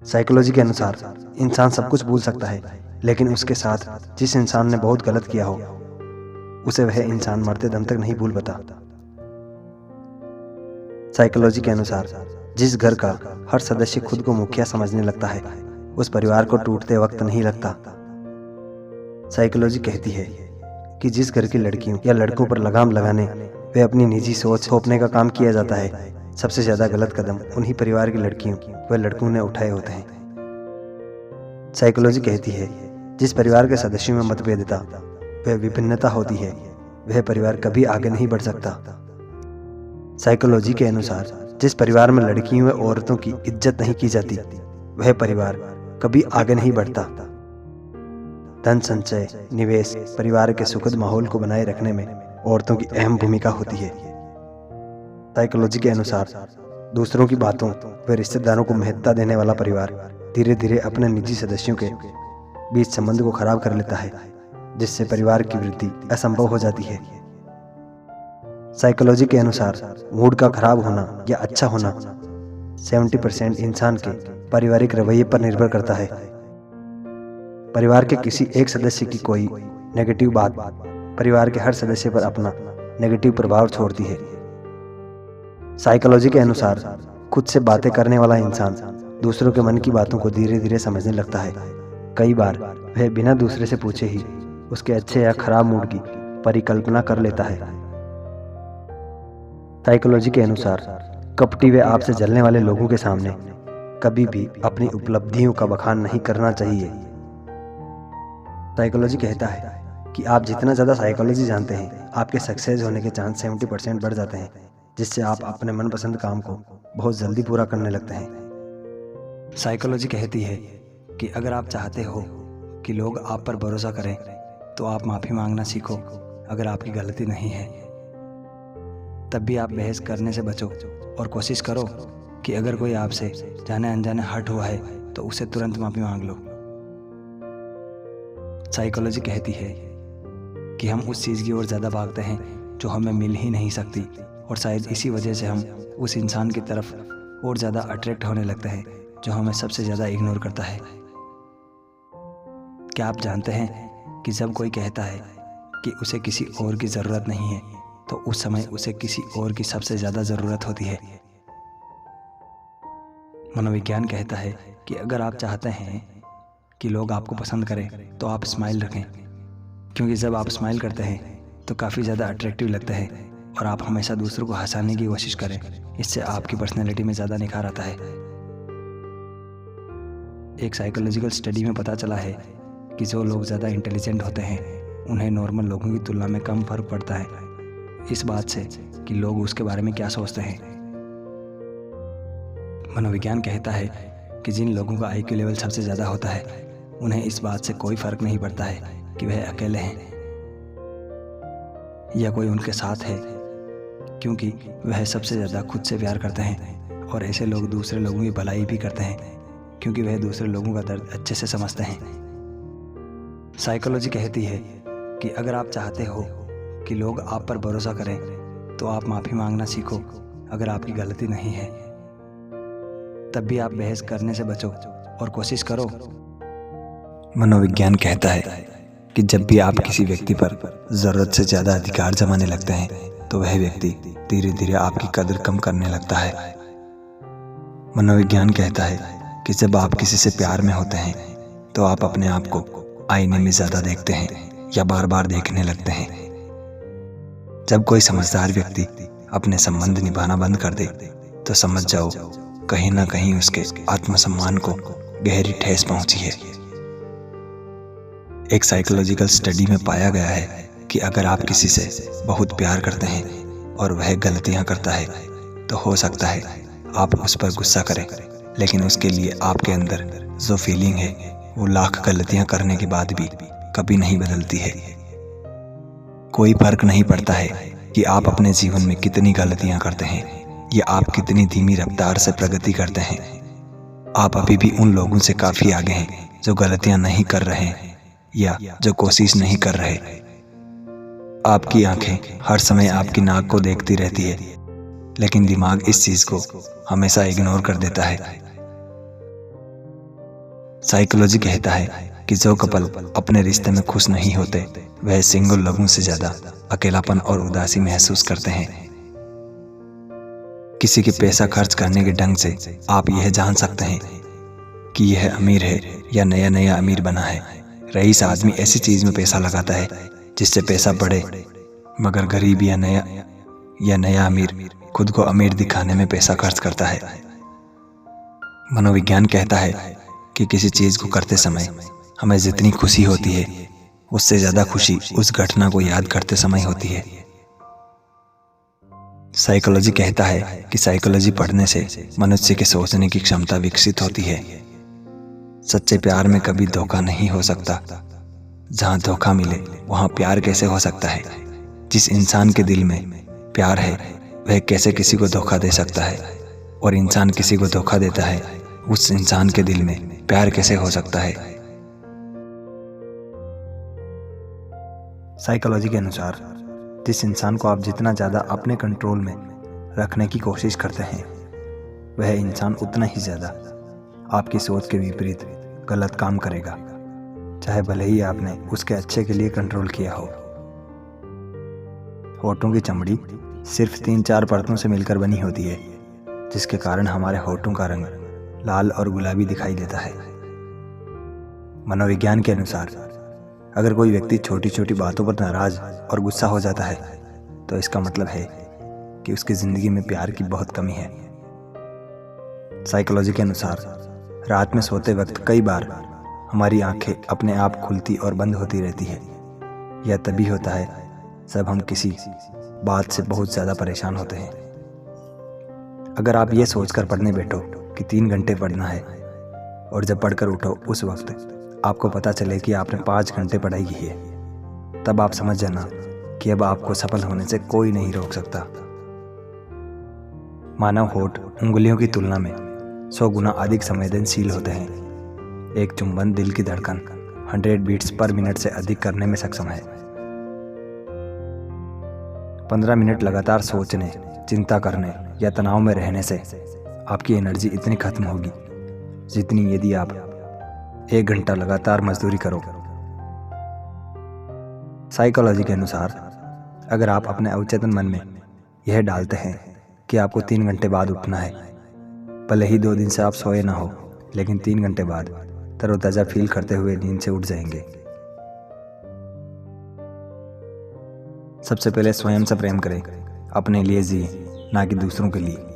Psychology के अनुसार इंसान सब कुछ भूल सकता है, लेकिन उसके साथ जिस इंसान ने बहुत गलत किया हो उसे वह इंसान मरते दम तक नहीं भूल पाता। साइकोलॉजी के अनुसार जिस घर का हर सदस्य खुद को मुखिया समझने लगता है उस परिवार को टूटते वक्त नहीं लगता। साइकोलॉजी कहती है कि जिस घर की लड़कियों या लड़कों पर लगाम लगाने वे अपनी निजी सोच थोपने का काम किया जाता है, सबसे ज्यादा गलत कदम उन्हीं परिवार की लड़कियों व लड़कों ने उठाए होते हैं। साइकोलॉजी कहती है जिस परिवार के सदस्यों में मतभेदता व विभिन्नता होती है वह परिवार कभी आगे नहीं बढ़ सकता। साइकोलॉजी के अनुसार जिस परिवार में लड़कियों व औरतों की इज्जत नहीं की जाती वह परिवार कभी आगे नहीं बढ़ता। धन संचय, निवेश, परिवार के सुखद माहौल को बनाए रखने में औरतों की अहम भूमिका होती है। साइकोलॉजी के अनुसार दूसरों की बातों व रिश्तेदारों को महत्ता देने वाला परिवार धीरे धीरे अपने निजी सदस्यों के बीच संबंध को खराब कर लेता है, जिससे परिवार की वृद्धि असंभव हो जाती है। साइकोलॉजी के अनुसार मूड का खराब होना या अच्छा होना 70% इंसान के पारिवारिक रवैये पर निर्भर करता है। परिवार के किसी एक सदस्य की कोई नेगेटिव बात परिवार के हर सदस्य पर अपना नेगेटिव प्रभाव छोड़ती है। साइकोलॉजी के अनुसार खुद से बातें करने वाला इंसान दूसरों के मन की बातों को धीरे धीरे समझने लगता है। कई बार वह बिना दूसरे से पूछे ही उसके अच्छे या खराब मूड की परिकल्पना कर लेता है। साइकोलॉजी के अनुसार कपटी व आपसे जलने वाले लोगों के सामने कभी भी अपनी उपलब्धियों का बखान नहीं करना चाहिए। साइकोलॉजी कहता है कि आप जितना ज़्यादा साइकोलॉजी जानते हैं आपके सक्सेस होने के चांस 70% बढ़ जाते हैं, जिससे आप अपने मनपसंद काम को बहुत जल्दी पूरा करने लगते हैं। साइकोलॉजी कहती है कि अगर आप चाहते हो कि लोग आप पर भरोसा करें तो आप माफ़ी मांगना सीखो। अगर आपकी गलती नहीं है तब भी आप बहस करने से बचो और कोशिश करो कि अगर कोई आपसे जाने अनजाने हर्ट हुआ है तो उसे तुरंत माफ़ी मांग लो। साइकोलॉजी कहती है कि हम उस चीज़ की ओर ज़्यादा भागते हैं जो हमें मिल ही नहीं सकती, और शायद इसी वजह से हम उस इंसान की तरफ और ज़्यादा अट्रैक्ट होने लगते हैं जो हमें सबसे ज़्यादा इग्नोर करता है। क्या आप जानते हैं कि जब कोई कहता है कि उसे किसी और की ज़रूरत नहीं है तो उस समय उसे किसी और की सबसे ज़्यादा ज़रूरत होती है। मनोविज्ञान कहता है कि अगर आप चाहते हैं कि लोग आपको पसंद करें तो आप स्माइल रखें, क्योंकि जब आप स्माइल करते हैं तो काफ़ी ज़्यादा अट्रैक्टिव लगता है और आप हमेशा दूसरों को हंसाने की कोशिश करें। इससे आपकी पर्सनैलिटी में ज़्यादा निखार आता है। एक साइकोलॉजिकल स्टडी में पता चला है कि जो लोग ज़्यादा इंटेलिजेंट होते हैं उन्हें नॉर्मल लोगों की तुलना में कम फर्क पड़ता है इस बात से कि लोग उसके बारे में क्या सोचते हैं। मनोविज्ञान कहता है कि जिन लोगों का IQ लेवल सबसे ज़्यादा होता है उन्हें इस बात से कोई फ़र्क नहीं पड़ता है कि वह अकेले हैं या कोई उनके साथ है, क्योंकि वह सबसे ज़्यादा खुद से प्यार करते हैं और ऐसे लोग दूसरे लोगों की भलाई भी करते हैं क्योंकि वह दूसरे लोगों का दर्द अच्छे से समझते हैं। साइकोलॉजी कहती है कि अगर आप चाहते हो कि लोग आप पर भरोसा करें तो आप माफ़ी मांगना सीखो। अगर आपकी गलती नहीं है तब भी आप बहस करने से बचो और कोशिश करो। मनोविज्ञान कहता है कि जब भी आप किसी व्यक्ति पर ज़रूरत से ज़्यादा अधिकार जमाने लगते हैं तो वह व्यक्ति धीरे धीरे आपकी कदर कम करने लगता है। मनोविज्ञान कहता है कि जब आप किसी से प्यार में होते हैं तो आप अपने आप को आईने में ज़्यादा देखते हैं या बार बार देखने लगते हैं। जब कोई समझदार व्यक्ति अपने संबंध निभाना बंद कर दे तो समझ जाओ कहीं ना कहीं उसके आत्मसम्मान को गहरी ठेस पहुंची है। एक साइकोलॉजिकल स्टडी में पाया गया है कि अगर आप किसी से बहुत प्यार करते हैं और वह गलतियां करता है तो हो सकता है आप उस पर गुस्सा करें, लेकिन उसके लिए आपके अंदर जो फीलिंग है वो लाख गलतियां करने के बाद भी कभी नहीं बदलती है। कोई फर्क नहीं पड़ता है कि आप अपने जीवन में कितनी गलतियां करते हैं या आप कितनी धीमी रफ्तार से प्रगति करते हैं। आप अभी भी उन लोगों से काफ़ी आगे हैं जो गलतियां नहीं कर रहे हैं या जो कोशिश नहीं कर रहे। आपकी आंखें हर समय आपकी नाक को देखती रहती है, लेकिन दिमाग इस चीज़ को हमेशा इग्नोर कर देता है। साइकोलॉजी कहता है कि जो कपल अपने रिश्ते में खुश नहीं होते वह सिंगल लोगों से ज्यादा अकेलापन और उदासी महसूस करते हैं। किसी के पैसा खर्च करने के ढंग से आप यह जान सकते हैं कि यह अमीर है या नया नया अमीर बना है। रईस आदमी ऐसी चीज में पैसा लगाता है जिससे पैसा बढ़े, मगर गरीब या नया अमीर खुद को अमीर दिखाने में पैसा खर्च करता है। मनोविज्ञान कहता है कि किसी चीज को करते समय हमें जितनी खुशी होती है उससे ज्यादा खुशी उस घटना को याद करते समय होती है। साइकोलॉजी कहता है कि साइकोलॉजी पढ़ने से मनुष्य के सोचने की क्षमता विकसित होती है। सच्चे प्यार में कभी धोखा नहीं हो सकता। जहां धोखा मिले वहां प्यार कैसे हो सकता है? जिस इंसान के दिल में प्यार है वह कैसे किसी को धोखा दे सकता है? और इंसान किसी को धोखा देता है, उस इंसान के दिल में प्यार कैसे हो सकता है? साइकोलॉजी के अनुसार जिस इंसान को आप जितना ज़्यादा अपने कंट्रोल में रखने की कोशिश करते हैं वह इंसान उतना ही ज़्यादा आपकी सोच के विपरीत गलत काम करेगा, चाहे भले ही आपने उसके अच्छे के लिए कंट्रोल किया हो। होठों की चमड़ी सिर्फ 3-4 परतों से मिलकर बनी होती है, जिसके कारण हमारे होठों का रंग लाल और गुलाबी दिखाई देता है। मनोविज्ञान के अनुसार अगर कोई व्यक्ति छोटी छोटी बातों पर नाराज और गुस्सा हो जाता है तो इसका मतलब है कि उसकी जिंदगी में प्यार की बहुत कमी है। साइकोलॉजी के अनुसार रात में सोते वक्त कई बार हमारी आंखें अपने आप खुलती और बंद होती रहती है। यह तभी होता है जब हम किसी बात से बहुत ज़्यादा परेशान होते हैं। अगर आप ये सोचकर पढ़ने बैठो कि 3 घंटे पढ़ना है और जब पढ़कर उठो उस वक्त आपको पता चले कि आपने 5 घंटे पढ़ाई की है, तब आप समझ जाना कि अब आपको सफल होने से कोई नहीं रोक सकता। मानव होठ उंगलियों की तुलना में 100 गुना अधिक संवेदनशील होते हैं। एक चुंबन दिल की धड़कन 100 बीट्स पर मिनट से अधिक करने में सक्षम है। 15 मिनट लगातार सोचने, चिंता करने या तनाव में रहने से आपकी एनर्जी इतनी खत्म होगी जितनी यदि आप 1 घंटा लगातार मजदूरी करो। साइकोलॉजी के अनुसार अगर आप अपने अवचेतन मन में यह डालते हैं कि आपको 3 घंटे बाद उठना है, भले ही 2 दिन से आप सोए ना हो, लेकिन 3 घंटे बाद तरोताजा फील करते हुए नींद से उठ जाएंगे। सबसे पहले स्वयं से प्रेम करें, अपने लिए जिए, ना कि दूसरों के लिए।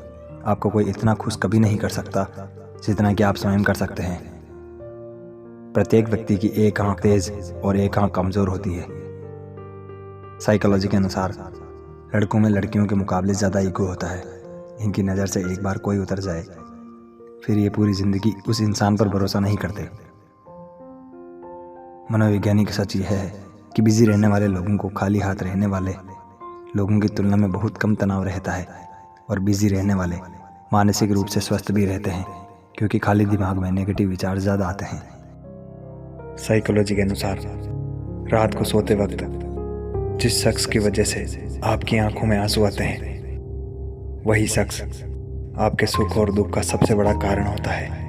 आपको कोई इतना खुश कभी नहीं कर सकता जितना कि आप स्वयं कर सकते हैं। प्रत्येक व्यक्ति की एक आंख तेज और एक आंख कमजोर होती है। साइकोलॉजी के अनुसार लड़कों में लड़कियों के मुकाबले ज़्यादा ईगो होता है। इनकी नज़र से एक बार कोई उतर जाए फिर ये पूरी ज़िंदगी उस इंसान पर भरोसा नहीं करते। मनोवैज्ञानिक सच यह है कि बिजी रहने वाले लोगों को खाली हाथ रहने वाले लोगों की तुलना में बहुत कम तनाव रहता है, और बिजी रहने वाले मानसिक रूप से स्वस्थ भी रहते हैं क्योंकि खाली दिमाग में नेगेटिव विचार ज़्यादा आते हैं। साइकोलॉजी के अनुसार रात को सोते वक्त जिस शख्स की वजह से आपकी आंखों में आंसू आते हैं वही शख्स आपके सुख और दुख का सबसे बड़ा कारण होता है।